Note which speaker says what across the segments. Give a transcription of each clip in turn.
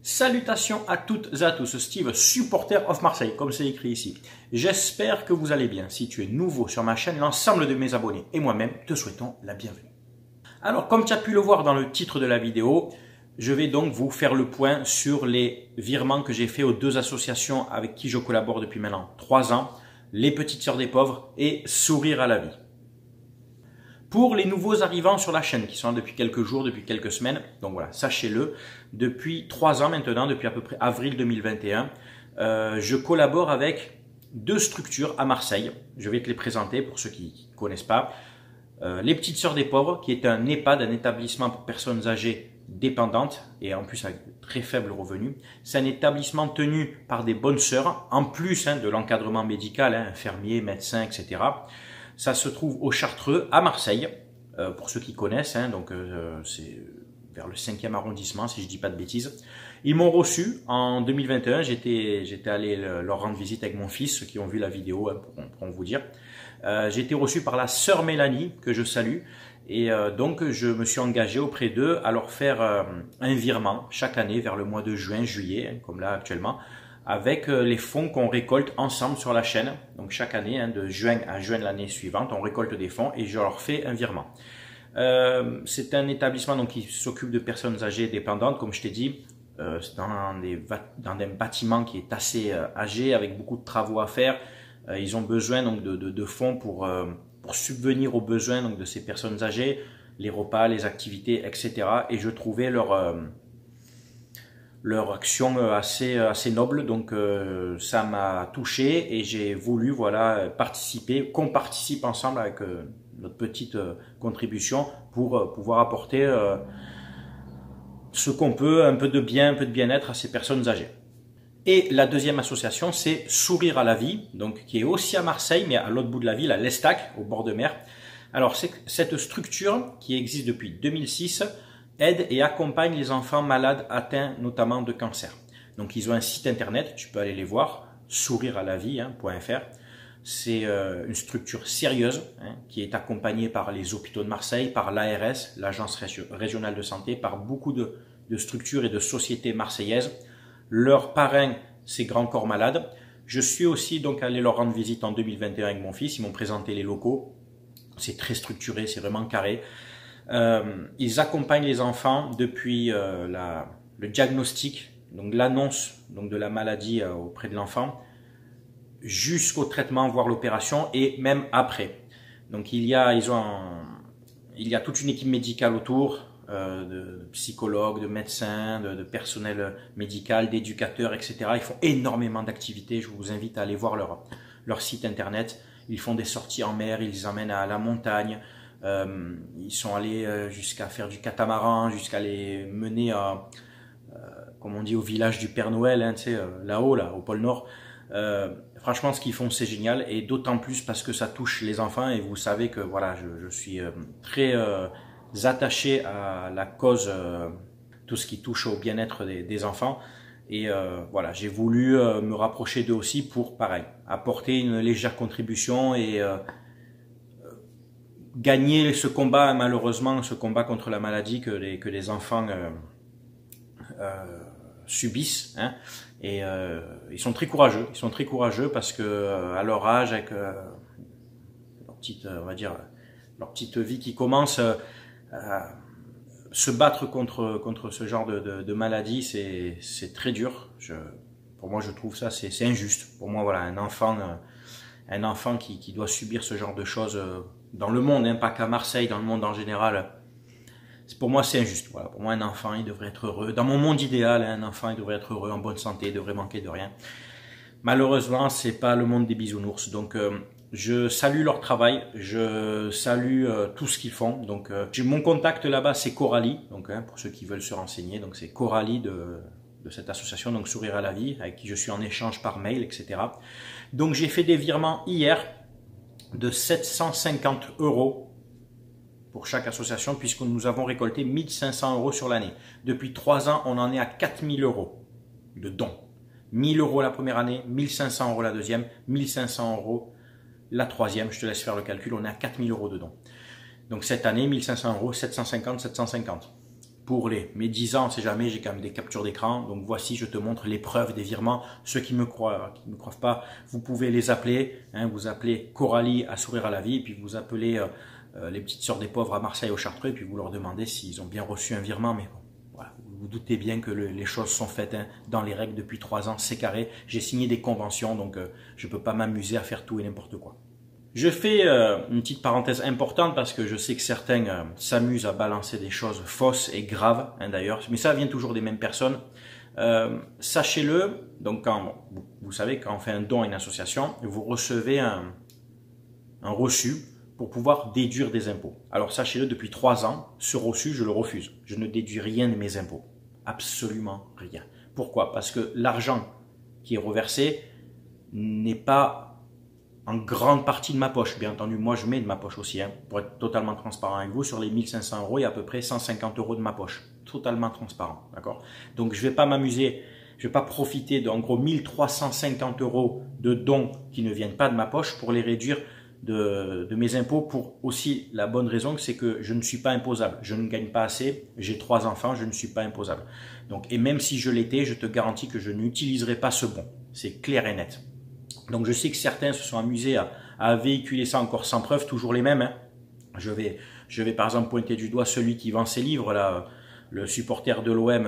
Speaker 1: Salutations à toutes et à tous, Steve, supporter of Marseille, comme c'est écrit ici. J'espère que vous allez bien. Si tu es nouveau sur ma chaîne, l'ensemble de mes abonnés et moi-même te souhaitons la bienvenue. Alors, comme tu as pu le voir dans le titre de la vidéo, je vais donc vous faire le point sur les virements que j'ai fait aux deux associations avec qui je collabore depuis maintenant 3 ans, les Petites Sœurs des Pauvres et Sourire à la Vie. Pour les nouveaux arrivants sur la chaîne, qui sont là depuis quelques jours, depuis quelques semaines, donc voilà, sachez-le, depuis 3 ans maintenant, depuis à peu près avril 2021, je collabore avec 2 structures à Marseille. Je vais te les présenter pour ceux qui ne connaissent pas. Les Petites Sœurs des Pauvres, qui est un EHPAD, un établissement pour personnes âgées dépendantes et en plus avec de très faibles revenus. C'est un établissement tenu par des bonnes sœurs, en plus de l'encadrement médical, infirmiers, médecins, etc. Ça se trouve au Chartreux, à Marseille, pour ceux qui connaissent, donc c'est vers le 5e arrondissement, si je dis pas de bêtises. Ils m'ont reçu en 2021, j'étais allé leur rendre visite avec mon fils, ceux qui ont vu la vidéo pourront vous dire. J'ai été reçu par la sœur Mélanie, que je salue, et donc je me suis engagé auprès d'eux à leur faire un virement chaque année vers le mois de juin, juillet, comme là actuellement, avec les fonds qu'on récolte ensemble sur la chaîne. Donc chaque année, de juin à juin de l'année suivante, on récolte des fonds et je leur fais un virement. C'est un établissement donc, qui s'occupe de personnes âgées dépendantes, comme je t'ai dit, dans des bâtiments qui est assez âgé, avec beaucoup de travaux à faire. Ils ont besoin donc, de fonds pour subvenir aux besoins donc, de ces personnes âgées, les repas, les activités, etc. Et je trouvais leur action assez noble, donc ça m'a touché et j'ai voulu participer, qu'on participe ensemble avec notre petite contribution pour pouvoir apporter ce qu'on peut, un peu de bien-être à ces personnes âgées. Et la deuxième association, c'est Sourire à la Vie, donc qui est aussi à Marseille, mais à l'autre bout de la ville, à l'Estac, au bord de mer. Alors cette structure qui existe depuis 2006 aide et accompagne les enfants malades atteints notamment de cancer. Donc ils ont un site internet, tu peux aller les voir, sourirealavie.fr. C'est une structure sérieuse qui est accompagnée par les hôpitaux de Marseille, par l'ARS, l'Agence régionale de santé, par beaucoup de structures et de sociétés marseillaises. Leur parrain, c'est Grand Corps Malade. Je suis aussi donc allé leur rendre visite en 2021 avec mon fils, ils m'ont présenté les locaux. C'est très structuré, c'est vraiment carré. Ils accompagnent les enfants depuis le diagnostic, donc l'annonce de la maladie auprès de l'enfant, jusqu'au traitement, voire l'opération, et même après. Donc il y a toute une équipe médicale autour, de psychologues, de médecins, de personnel médical, d'éducateurs, etc. Ils font énormément d'activités. Je vous invite à aller voir leur site internet. Ils font des sorties en mer, ils les emmènent à la montagne. Ils sont allés jusqu'à faire du catamaran, jusqu'à les mener comme on dit, au village du Père Noël, là-haut, au pôle Nord. Franchement, ce qu'ils font, c'est génial, et d'autant plus parce que ça touche les enfants, et vous savez que voilà, je suis très attaché à la cause, tout ce qui touche au bien-être des enfants. Et voilà, j'ai voulu me rapprocher d'eux aussi pour, pareil, apporter une légère contribution et gagner ce combat, malheureusement, ce combat contre la maladie que les enfants subissent. Et ils sont très courageux parce que à leur âge, avec leur petite, on va dire, leur petite vie qui commence, se battre contre ce genre de maladie, c'est très dur. Pour moi, je trouve ça c'est injuste. Pour moi, voilà, un enfant qui doit subir ce genre de choses dans le monde, pas qu'à Marseille, dans le monde en général. Pour moi, c'est injuste. Voilà, pour moi, un enfant, il devrait être heureux. Dans mon monde idéal, un enfant, il devrait être heureux, en bonne santé, il devrait manquer de rien. Malheureusement, c'est pas le monde des bisounours. Donc, je salue leur travail, je salue tout ce qu'ils font. Donc, mon contact là-bas, c'est Coralie. Donc, pour ceux qui veulent se renseigner, donc c'est Coralie de cette association, donc Sourire à la Vie, avec qui je suis en échange par mail, etc. Donc, j'ai fait des virements hier de 750 € pour chaque association, puisque nous avons récolté 1500 € sur l'année. Depuis 3 ans, on en est à 4000 € de dons. 1000 € la première année, 1500 € la deuxième, 1500 € la troisième. Je te laisse faire le calcul, on est à 4000 € de dons. Donc cette année, 1500 €, 750, 750. pour mes 10 ans, on sait jamais, j'ai quand même des captures d'écran. Donc voici, je te montre les preuves des virements. Ceux qui ne me croient pas, vous pouvez les appeler. Hein, vous appelez Coralie à Sourire à la Vie, et puis vous appelez les petites sœurs des pauvres à Marseille au Chartreux, et puis vous leur demandez s'ils ont bien reçu un virement. Mais bon, voilà, vous vous doutez bien que les choses sont faites hein, dans les règles depuis 3 ans, c'est carré. J'ai signé des conventions, donc je ne peux pas m'amuser à faire tout et n'importe quoi. Je fais une petite parenthèse importante parce que je sais que certains s'amusent à balancer des choses fausses et graves hein, d'ailleurs, mais ça vient toujours des mêmes personnes. Sachez-le, donc quand vous savez, quand on fait un don à une association, vous recevez un reçu pour pouvoir déduire des impôts. Alors sachez-le, depuis 3 ans, ce reçu, je le refuse. Je ne déduis rien de mes impôts. Absolument rien. Pourquoi? Parce que l'argent qui est reversé n'est pas en grande partie de ma poche. Bien entendu, moi je mets de ma poche aussi. Hein. Pour être totalement transparent avec vous, sur les 1500 €, il y a à peu près 150 € de ma poche. Totalement transparent. D'accord? Donc je ne vais pas m'amuser, je ne vais pas profiter d'en gros 1350 € de dons qui ne viennent pas de ma poche pour les réduire de mes impôts, pour aussi la bonne raison que c'est que je ne suis pas imposable. Je ne gagne pas assez, j'ai 3 enfants, je ne suis pas imposable. Donc, et même si je l'étais, je te garantis que je n'utiliserai pas ce bon. C'est clair et net. Donc je sais que certains se sont amusés à véhiculer ça encore sans preuve, toujours les mêmes. Hein. Je vais par exemple pointer du doigt celui qui vend ses livres, là, le supporter de l'OM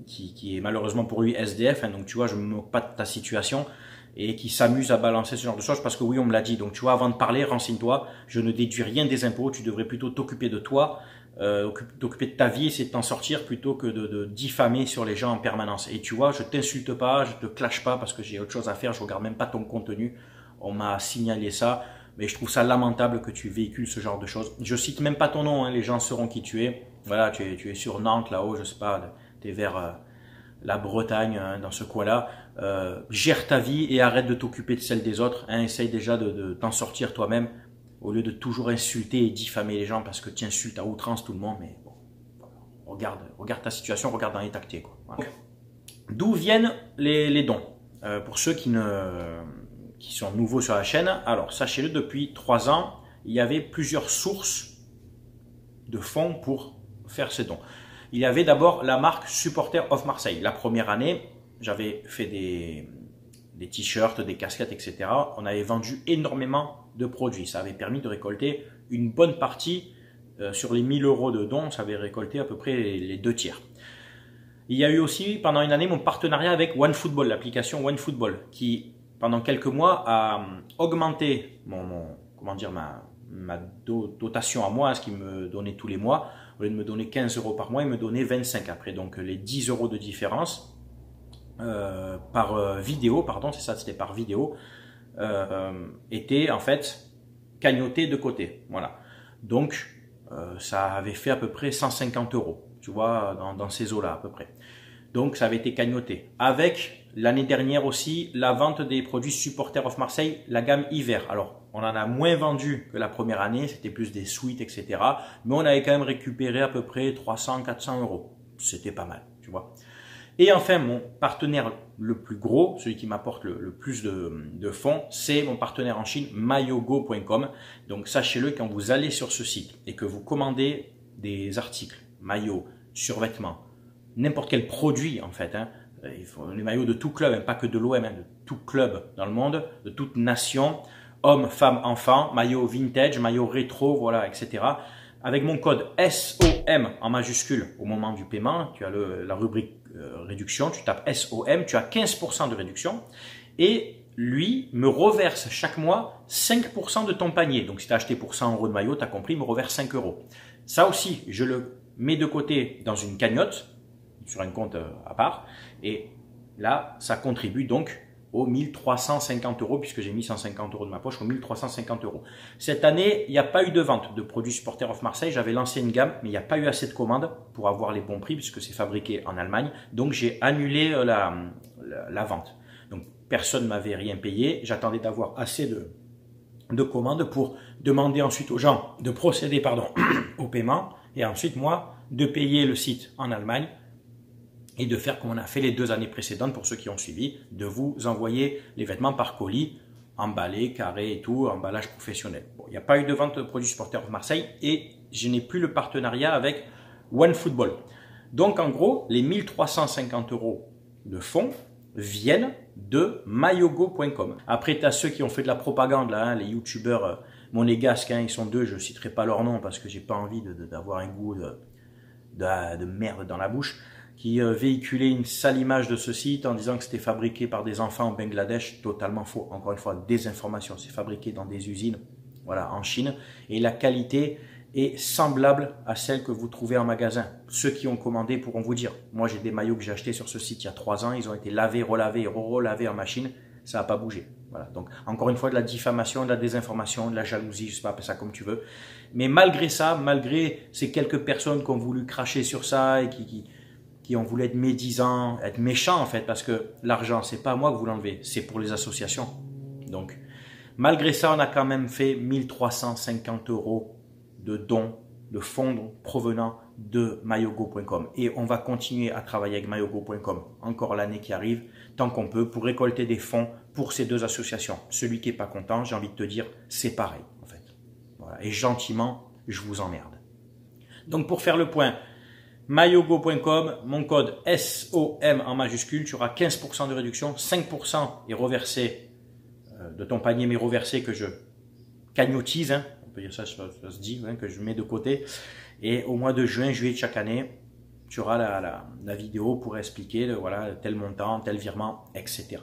Speaker 1: qui est malheureusement pour lui SDF. Hein, donc tu vois, je ne me moque pas de ta situation et qui s'amuse à balancer ce genre de choses parce que oui, on me l'a dit. Donc tu vois, avant de parler, renseigne-toi. Je ne déduis rien des impôts. Tu devrais plutôt t'occuper de toi, t'occuper de ta vie, essayer de t'en sortir plutôt que de diffamer sur les gens en permanence. Et tu vois, je t'insulte pas, je te clash pas parce que j'ai autre chose à faire, je regarde même pas ton contenu. On m'a signalé ça, mais je trouve ça lamentable que tu véhicules ce genre de choses. Je cite même pas ton nom, hein, les gens sauront qui tu es. Voilà, tu es sur Nantes là-haut, je sais pas, tu es vers la Bretagne, hein, dans ce coin-là. Gère ta vie et arrête de t'occuper de celle des autres. Hein, essaye déjà de t'en sortir toi-même, au lieu de toujours insulter et diffamer les gens parce que tu insultes à outrance tout le monde. Mais bon, regarde ta situation, regarde dans l'état que tu es, quoi. Voilà. D'où viennent les dons? Pour ceux qui sont nouveaux sur la chaîne, alors sachez-le, depuis 3 ans, il y avait plusieurs sources de fonds pour faire ces dons. Il y avait d'abord la marque Supporter of Marseille. La première année, j'avais fait des t-shirts, des casquettes, etc. On avait vendu énormément de produits. Ça avait permis de récolter une bonne partie. Sur les 1000 € de dons, ça avait récolté à peu près les 2 tiers. Il y a eu aussi pendant une année mon partenariat avec OneFootball, l'application OneFootball, qui pendant quelques mois a augmenté ma dotation à moi, ce qu'il me donnait tous les mois. Au lieu de me donner 15 € par mois, il me donnait 25 après. Donc les 10 € de différence par vidéo, pardon, c'est ça, c'était par vidéo, était en fait cagnoté de côté. Voilà. Donc ça avait fait à peu près 150 €, tu vois, dans ces eaux-là à peu près. Donc ça avait été cagnoté. Avec l'année dernière aussi, la vente des produits Supporter of Marseille, la gamme hiver. Alors, on en a moins vendu que la première année, c'était plus des suites, etc. Mais on avait quand même récupéré à peu près 300-400 €. C'était pas mal, tu vois. Et enfin, mon partenaire le plus gros, celui qui m'apporte le plus de fonds, c'est mon partenaire en Chine, maillogo.com. Donc sachez-le, quand vous allez sur ce site et que vous commandez des articles, maillots, survêtements, n'importe quel produit en fait, hein, il faut les maillots de tout club, hein, pas que de l'OM, hein, de tout club dans le monde, de toute nation, hommes, femmes, enfants, maillots vintage, maillots rétro, voilà, etc. Avec mon code SOM en majuscule au moment du paiement, tu as la rubrique réduction, tu tapes SOM, tu as 15% de réduction et lui me reverse chaque mois 5% de ton panier. Donc si tu as acheté pour 100 € de maillot, tu as compris, il me reverse 5 €. Ça aussi, je le mets de côté dans une cagnotte, sur un compte à part, et là, ça contribue donc aux 1350 €, puisque j'ai mis 150 € de ma poche, aux 1350 €. Cette année, il n'y a pas eu de vente de produits Supporter of Marseille. J'avais lancé une gamme, mais il n'y a pas eu assez de commandes pour avoir les bons prix, puisque c'est fabriqué en Allemagne. Donc, j'ai annulé la vente. Donc, personne ne m'avait rien payé. J'attendais d'avoir assez de commandes pour demander ensuite aux gens de procéder au paiement, et ensuite, moi, de payer le site en Allemagne, et de faire comme on a fait les 2 années précédentes pour ceux qui ont suivi, de vous envoyer les vêtements par colis, emballés, carrés et tout, emballage professionnel. Bon, il n'y a pas eu de vente de produits Supporter of Marseille et je n'ai plus le partenariat avec OneFootball. Donc en gros, les 1350 € de fonds viennent de mayogo.com. Après, tu as ceux qui ont fait de la propagande, là, hein, les youtubeurs monégasques, hein, ils sont deux, je ne citerai pas leur nom parce que j'ai pas envie d'avoir un goût de merde dans la bouche, qui véhiculaient une sale image de ce site en disant que c'était fabriqué par des enfants au Bangladesh. Totalement faux. Encore une fois, désinformation. C'est fabriqué dans des usines, voilà, en Chine. Et la qualité est semblable à celle que vous trouvez en magasin. Ceux qui ont commandé pourront vous dire. Moi, j'ai des maillots que j'ai achetés sur ce site il y a 3 ans. Ils ont été lavés, relavés et relavés en machine. Ça n'a pas bougé. Voilà. Donc, encore une fois, de la diffamation, de la désinformation, de la jalousie, je sais pas, appelle ça comme tu veux. Mais malgré ça, malgré ces quelques personnes qui ont voulu cracher sur ça et qui ont voulu être médisants, être méchants en fait, parce que l'argent, c'est pas moi que vous l'enlevez, c'est pour les associations. Donc, malgré ça, on a quand même fait 1350 € de dons, de fonds provenant de mayogo.com. Et on va continuer à travailler avec mayogo.com encore l'année qui arrive, tant qu'on peut, pour récolter des fonds pour ces deux associations. Celui qui n'est pas content, j'ai envie de te dire, c'est pareil en fait. Voilà. Et gentiment, je vous emmerde. Donc pour faire le point, mayogo.com, mon code SOM en majuscule, tu auras 15% de réduction, 5% est reversé de ton panier, mais reversé que je cagnotise, hein, on peut dire ça, ça se dit, hein, que je mets de côté. Et au mois de juin, juillet de chaque année, tu auras la vidéo pour expliquer voilà, tel montant, tel virement, etc.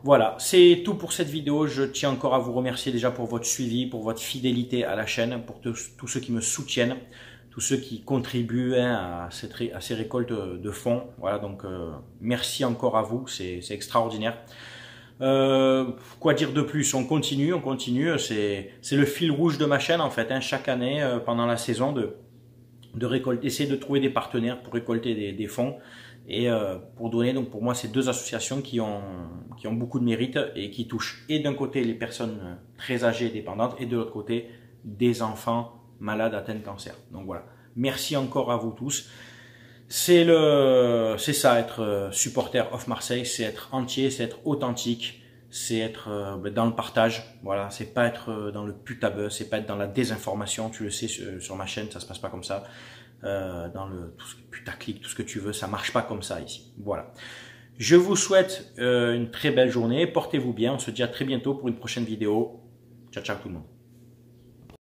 Speaker 1: Voilà, c'est tout pour cette vidéo. Je tiens encore à vous remercier déjà pour votre suivi, pour votre fidélité à la chaîne, pour tous ceux qui me soutiennent, tous ceux qui contribuent hein, à ces récoltes de fonds. Voilà, donc merci encore à vous, c'est extraordinaire. Quoi dire de plus? On continue, c'est le fil rouge de ma chaîne en fait, hein, chaque année pendant la saison de récolter, essayer de trouver des partenaires pour récolter des fonds et pour donner, donc pour moi c'est deux associations qui ont beaucoup de mérite et qui touchent et d'un côté les personnes très âgées et dépendantes et de l'autre côté des enfants malades atteints de cancer. Donc voilà, merci encore à vous tous. C'est ça être supporter of Marseille, c'est être entier, c'est être authentique, c'est être dans le partage. Voilà, c'est pas être dans le putabuzz, c'est pas être dans la désinformation. Tu le sais sur ma chaîne, ça se passe pas comme ça. Dans tout ce putaclic, tout ce que tu veux, ça marche pas comme ça ici. Voilà. Je vous souhaite une très belle journée. Portez-vous bien. On se dit à très bientôt pour une prochaine vidéo. Ciao, ciao tout le monde.